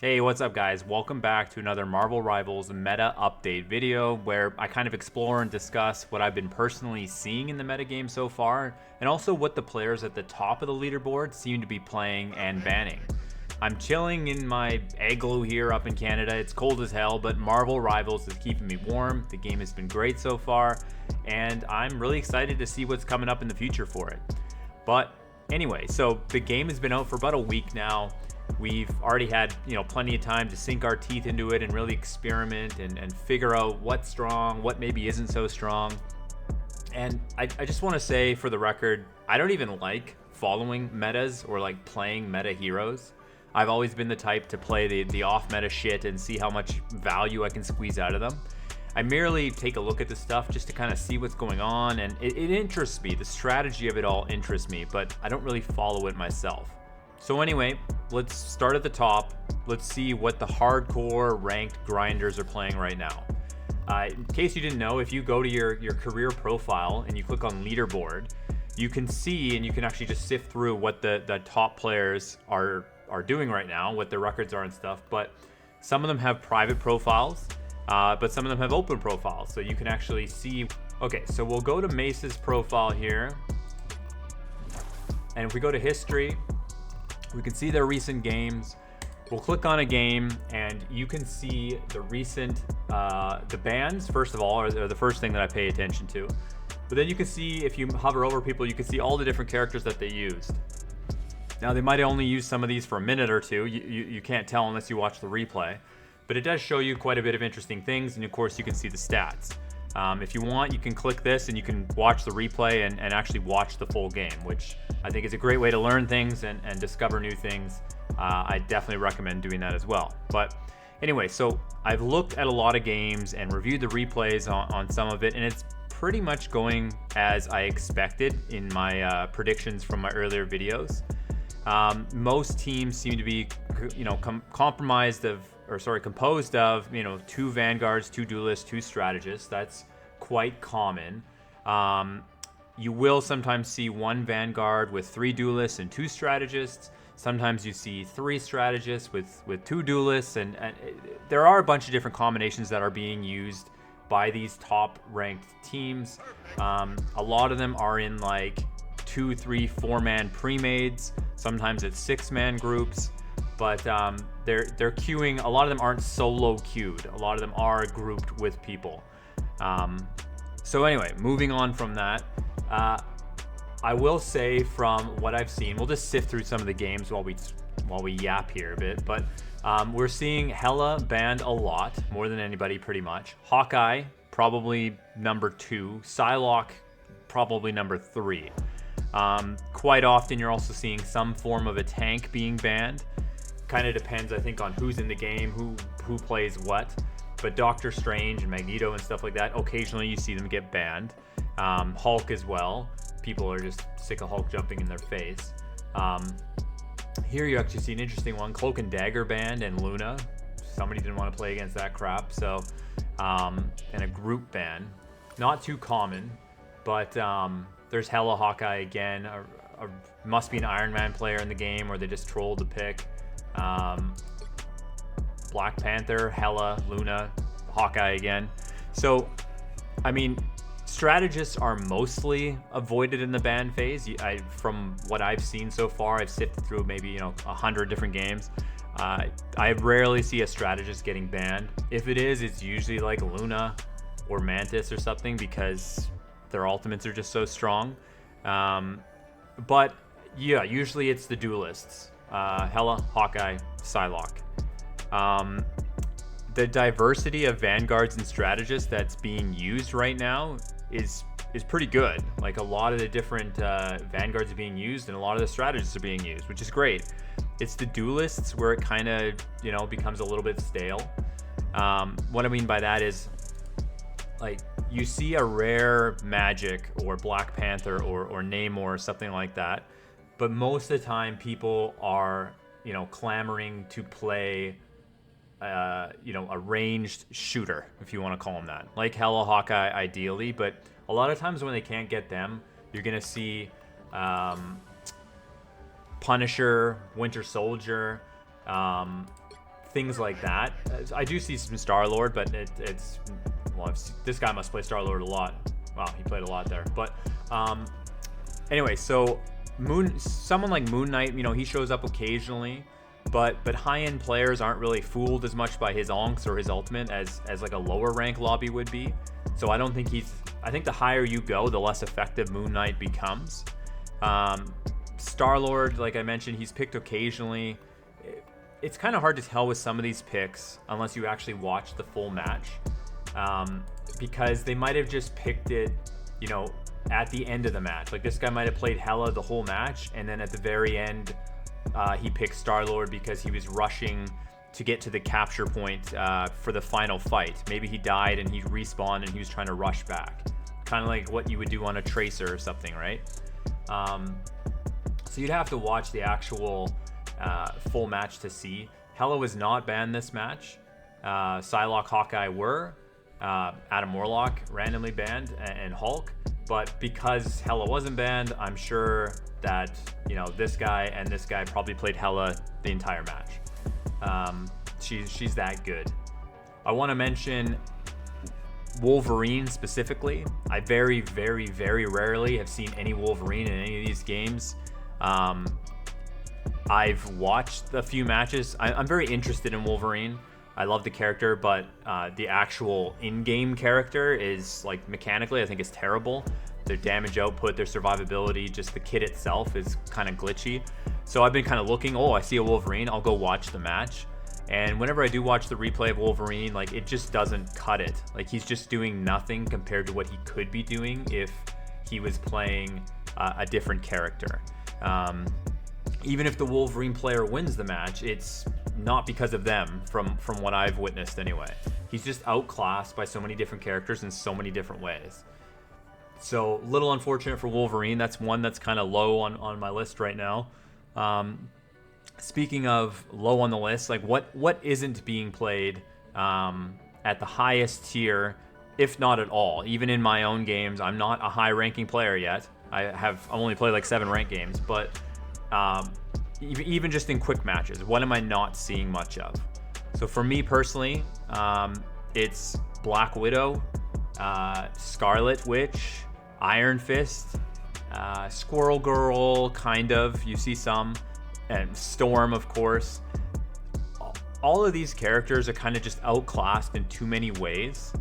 Hey, what's up guys? Welcome back to another Marvel Rivals meta update video where I kind of explore and discuss what I've been personally seeing in the metagame so far, and also what the players at the top of the leaderboard seem to be playing and banning. I'm chilling in my igloo here up in Canada. It's cold as hell, but Marvel Rivals is keeping me warm. The game has been great so far, and I'm really excited to see what's coming up in the future for it. But anyway, so the game has been out for about a week now. We've already had, plenty of time to sink our teeth into it and really experiment and figure out what's strong, what maybe isn't so strong. And I just want to say for the record, I don't even like following metas or like playing meta heroes. I've always been the type to play the off meta shit and see how much value I can squeeze out of them. I merely take a look at the stuff just to kind of see what's going on, and it interests me. The strategy of it all interests me, but I don't really follow it myself. So anyway, let's start at the top. Let's see what the hardcore ranked grinders are playing right now. In case you didn't know, if you go to your career profile and you click on leaderboard, you can see and you can actually just sift through what the top players are doing right now, what their records are and stuff. But some of them have private profiles, but some of them have open profiles, so you can actually see. Okay, so we'll go to Mace's profile here, and if we go to history, we can see their recent games. We'll click on a game and you can see the recent, the bans, first of all, are the first thing that I pay attention to. But then you can see, if you hover over people, you can see all the different characters that they used. Now, they might only use some of these for a minute or two. You can't tell unless you watch the replay. But it does show you quite a bit of interesting things, and of course you can see the stats. If you want, you can click this and you can watch the replay and actually watch the full game, which I think is a great way to learn things and discover new things. I definitely recommend doing that as well. But anyway, so I've looked at a lot of games and reviewed the replays on some of it, and it's pretty much going as I expected in my predictions from my earlier videos. Most teams seem to be, composed of, two Vanguards, two Duelists, two Strategists. That's quite common. You will sometimes see one Vanguard with three Duelists and two Strategists. Sometimes you see three Strategists with two Duelists, and there are a bunch of different combinations that are being used by these top ranked teams. A lot of them are in like 2, 3, 4-man pre-mades. Sometimes it's 6-man groups. But they're queuing. A lot of them aren't solo queued. A lot of them are grouped with people. So anyway, moving on from that, I will say from what I've seen, we'll just sift through some of the games while we yap here a bit. But we're seeing Hela banned a lot, more than anybody pretty much. Hawkeye probably number 2. Psylocke probably number 3. Quite often you're also seeing some form of a tank being banned. Kind of depends, I think, on who's in the game, who plays what. But Doctor Strange and Magneto and stuff like that, occasionally you see them get banned. Hulk as well. People are just sick of Hulk jumping in their face. Here you actually see an interesting one. Cloak and Dagger banned, and Luna. Somebody didn't want to play against that crap. So, and a group ban. Not too common, but there's Hela, Hawkeye again. Must be an Iron Man player in the game, or they just trolled the pick. Black Panther, Hela, Luna, Hawkeye again. So, I mean, strategists are mostly avoided in the ban phase. From what I've seen so far, I've sifted through maybe 100 different games. I rarely see a strategist getting banned. If it is, it's usually like Luna or Mantis or something, because their ultimates are just so strong. But yeah, usually it's the duelists. Hela, Hawkeye, Psylocke. The diversity of Vanguards and strategists that's being used right now is pretty good. Like, a lot of the different Vanguards are being used, and a lot of the strategists are being used, which is great. It's the duelists where it kind of, becomes a little bit stale. What I mean by that is, like, you see a rare Magic or Black Panther or Namor or something like that, but most of the time people are, clamoring to play, a ranged shooter, if you want to call them that, like Hela, Hawkeye ideally. But a lot of times when they can't get them, you're gonna see Punisher, Winter Soldier, things like that. I do see some Star-Lord, but this guy must play Star-Lord a lot. Wow, he played a lot there. But anyway, so someone like Moon Knight, he shows up occasionally, but high-end players aren't really fooled as much by his onks or his ultimate as like a lower rank lobby would be. So I don't think I think the higher you go, the less effective Moon Knight becomes. Star-Lord, like I mentioned, he's picked occasionally. It's kind of hard to tell with some of these picks unless you actually watch the full match, because they might have just picked it, at the end of the match. Like this guy might have played Hela the whole match, and then at the very end, he picked Star-Lord because he was rushing to get to the capture point for the final fight. Maybe he died and he respawned and he was trying to rush back. Kind of like what you would do on a Tracer or something, right? So you'd have to watch the actual full match to see. Hela was not banned this match. Psylocke, Hawkeye were. Adam Warlock randomly banned, and Hulk. But because Hela wasn't banned, I'm sure that this guy and this guy probably played Hela the entire match. She's that good. I want to mention Wolverine specifically. I very, very, very rarely have seen any Wolverine in any of these games. I've watched a few matches. I'm very interested in Wolverine. I love the character, but the actual in-game character is, like, mechanically, I think is terrible. Their damage output, their survivability, just the kit itself is kind of glitchy. So I've been kind of looking, I see a Wolverine, I'll go watch the match. And whenever I do watch the replay of Wolverine, like, it just doesn't cut it. Like, he's just doing nothing compared to what he could be doing if he was playing a different character. Even if the Wolverine player wins the match, it's not because of them, from what I've witnessed anyway. He's just outclassed by so many different characters in so many different ways. So, little unfortunate for Wolverine. That's one that's kind of low on my list right now. Speaking of low on the list, like what isn't being played at the highest tier, if not at all. Even in my own games, I'm not a high ranking player yet. I've only played like 7 ranked games, but even just in quick matches, what am I not seeing much of? So for me personally, it's Black Widow, Scarlet Witch, Iron Fist, Squirrel Girl, kind of, you see some, and Storm, of course. All of these characters are kind of just outclassed in too many ways.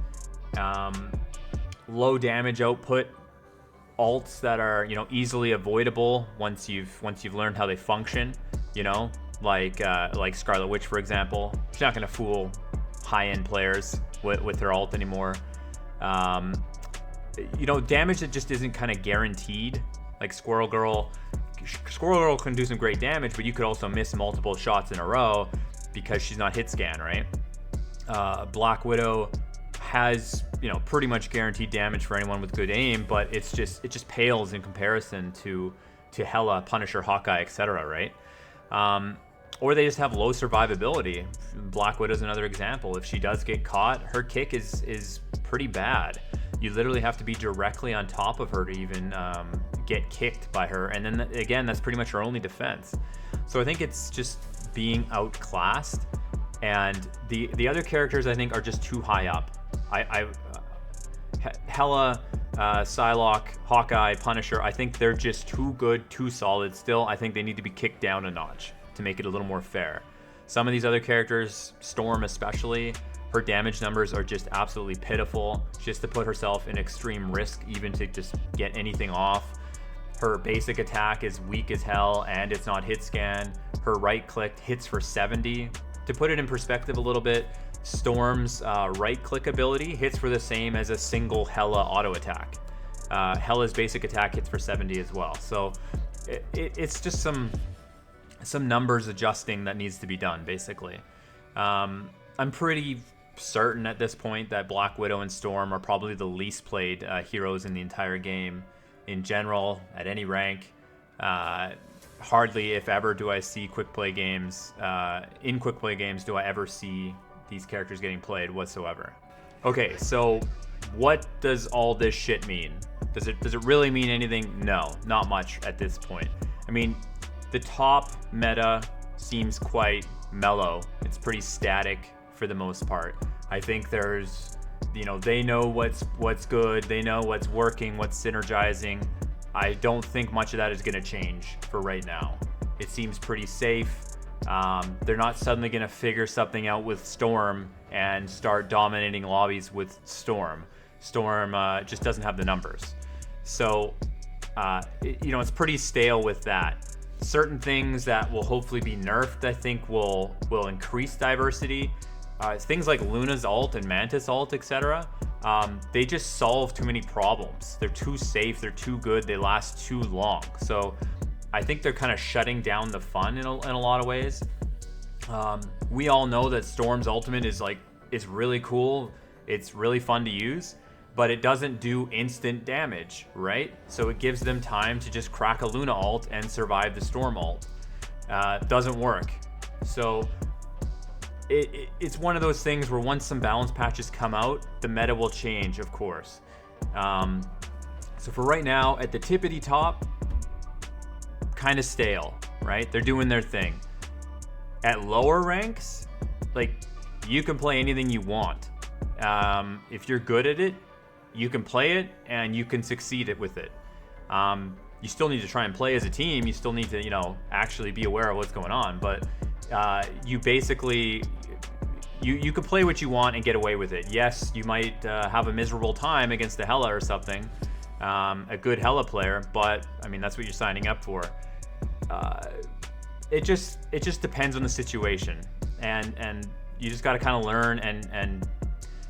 Low damage output, alts that are easily avoidable once you've learned how they function. Like Scarlet Witch, for example. She's not gonna fool high-end players with her ult anymore. Damage that just isn't kind of guaranteed. Like Squirrel Girl can do some great damage, but you could also miss multiple shots in a row because she's not hit scan, right? Black Widow has pretty much guaranteed damage for anyone with good aim, but it just pales in comparison to Hela, Punisher, Hawkeye, etc., right? Or they just have low survivability. Black Widow's another example. If she does get caught, her kick is pretty bad. You literally have to be directly on top of her to even get kicked by her, and then again, that's pretty much her only defense. So I think it's just being outclassed, and the other characters I think are just too high up. Hela, Psylocke, Hawkeye, Punisher, I think they're just too good, too solid still. I think they need to be kicked down a notch to make it a little more fair. Some of these other characters, Storm especially, her damage numbers are just absolutely pitiful. She has to put herself in extreme risk even to just get anything off. Her basic attack is weak as hell, and it's not hit scan. Her right click hits for 70. To put it in perspective a little bit, Storm's right click ability hits for the same as a single Hela auto attack. Hela's basic attack hits for 70 as well. So it's just some numbers adjusting that needs to be done, basically. I'm pretty certain at this point that Black Widow and Storm are probably the least played heroes in the entire game in general, at any rank. Hardly, if ever, do I see quick play games. In quick play games, do I ever see these characters getting played whatsoever? Okay, so what does all this shit mean? Does it really mean anything? No, not much at this point. I mean, the top meta seems quite mellow. It's pretty static for the most part. I think there's, they know what's good. They know what's working, what's synergizing. I don't think much of that is going to change for right now. It seems pretty safe. They're not suddenly going to figure something out with Storm and start dominating lobbies with Storm. Storm just doesn't have the numbers. So, it's pretty stale with that. Certain things that will hopefully be nerfed, I think, will increase diversity. Things like Luna's ult and Mantis ult, etc. They just solve too many problems. They're too safe. They're too good. They last too long. So I think they're kind of shutting down the fun in a lot of ways. We all know that Storm's ultimate is really cool. It's really fun to use, but it doesn't do instant damage, right? So it gives them time to just crack a Luna ult and survive the Storm ult. Doesn't work. So it's one of those things where once some balance patches come out, the meta will change, of course. So for right now, at the tippity top, kind of stale, right? They're doing their thing. At lower ranks, you can play anything you want. If you're good at it, you can play it and you can succeed with it. You still need to try and play as a team. You still need to, actually be aware of what's going on. But you basically, you can play what you want and get away with it. Yes, you might have a miserable time against a Hela or something, a good Hela player, but that's what you're signing up for. It just depends on the situation, and you just got to kind of learn and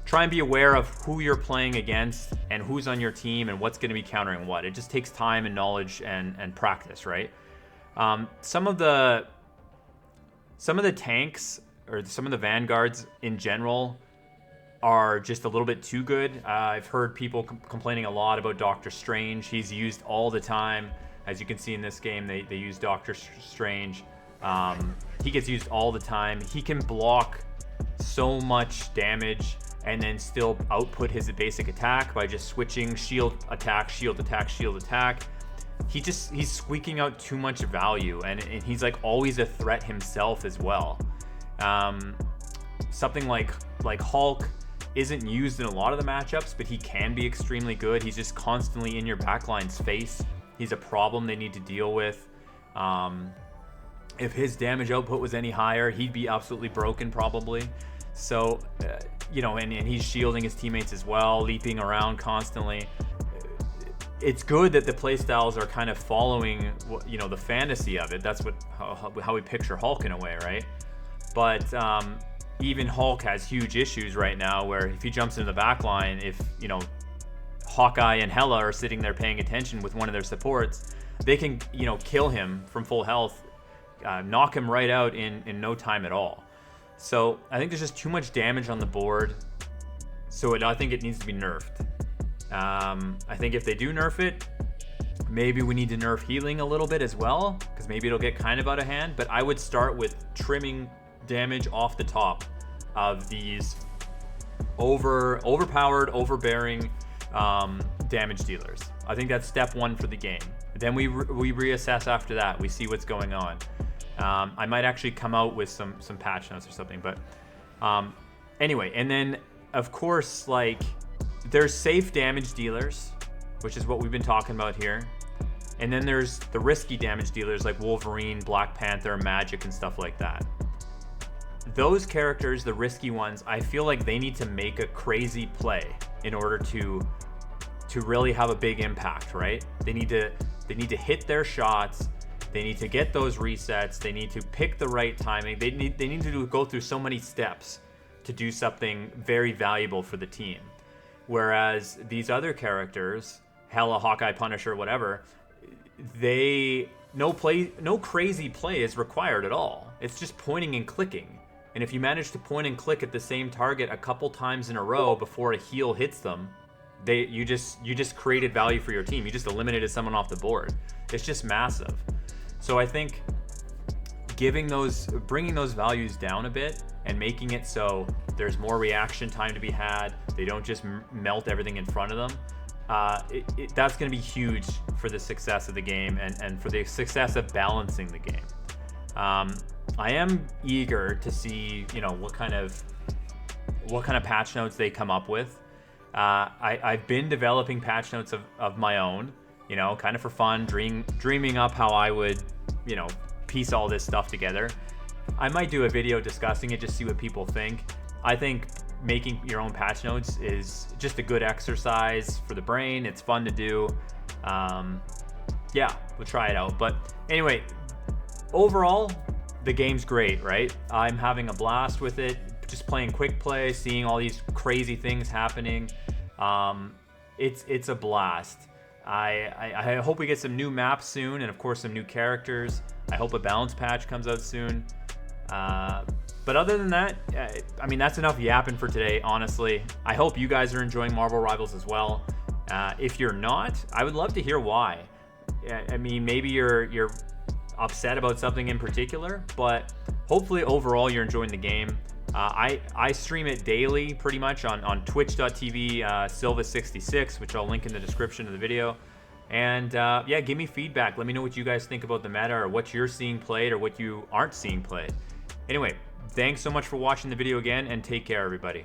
try and be aware of who you're playing against and who's on your team and what's going to be countering what. It just takes time and knowledge and practice, right? Some of the tanks or some of the Vanguards in general are just a little bit too good. I've heard people complaining a lot about Doctor Strange. He's used all the time. As you can see in this game, they use Doctor Strange. He gets used all the time. He can block so much damage and then still output his basic attack by just switching shield attack, shield attack, shield attack. He's squeaking out too much value, and he's always a threat himself as well. Something like Hulk isn't used in a lot of the matchups, but he can be extremely good. He's just constantly in your backline's face. He's a problem they need to deal with. If his damage output was any higher, he'd be absolutely broken probably. So, and he's shielding his teammates as well, leaping around constantly. It's good that the playstyles are kind of following, the fantasy of it. That's how we picture Hulk in a way, right? But even Hulk has huge issues right now where if he jumps into the backline, if, Hawkeye and Hela are sitting there paying attention with one of their supports, they can, kill him from full health, knock him right out in no time at all. So I think there's just too much damage on the board. So I think it needs to be nerfed. I think if they do nerf it, maybe we need to nerf healing a little bit as well, because maybe it'll get kind of out of hand. But I would start with trimming damage off the top of these overpowered, overbearing damage dealers. I think that's step one for the game. Then we reassess after that. We see what's going on. I might actually come out with some patch notes or something, but anyway. And then of course, there's safe damage dealers, which is what we've been talking about here. And then there's the risky damage dealers like Wolverine, Black Panther, Magic, and stuff like that. Those characters, the risky ones, I feel like they need to make a crazy play in order to really have a big impact, right? They need to hit their shots. They need to get those resets. They need to pick the right timing. They need to go through so many steps to do something very valuable for the team. Whereas these other characters, Hela, Hawkeye, Punisher, whatever, no crazy play is required at all. It's just pointing and clicking. And if you manage to point and click at the same target a couple times in a row before a heal hits them, you just created value for your team. You just eliminated someone off the board. It's just massive. So I think bringing those values down a bit and making it so there's more reaction time to be had. They don't just melt everything in front of them. That's going to be huge for the success of the game and for the success of balancing the game. I am eager to see, you know, what kind of patch notes they come up with. I've been developing patch notes of my own, you know, kind of for fun, dreaming up how I would, you know, piece all this stuff together. I might do a video discussing it, just see what people think. I think making your own patch notes is just a good exercise for the brain. It's fun to do. Yeah, we'll try it out. But anyway, overall, the game's great, right? I'm having a blast with it. Just playing quick play, seeing all these crazy things happening. It's a blast. I hope we get some new maps soon, and of course some new characters. I hope a balance patch comes out soon. But other than that, I mean, that's enough yapping for today, honestly. I hope you guys are enjoying Marvel Rivals as well. If you're not, I would love to hear why. I mean, maybe you're upset about something in particular, but hopefully overall you're enjoying the game. I stream it daily pretty much on twitch.tv Silva66, which I'll link in the description of the video. And yeah, give me feedback. Let me know what you guys think about the meta, or what you're seeing played, or what you aren't seeing played. Anyway, thanks so much for watching the video again, and take care, everybody.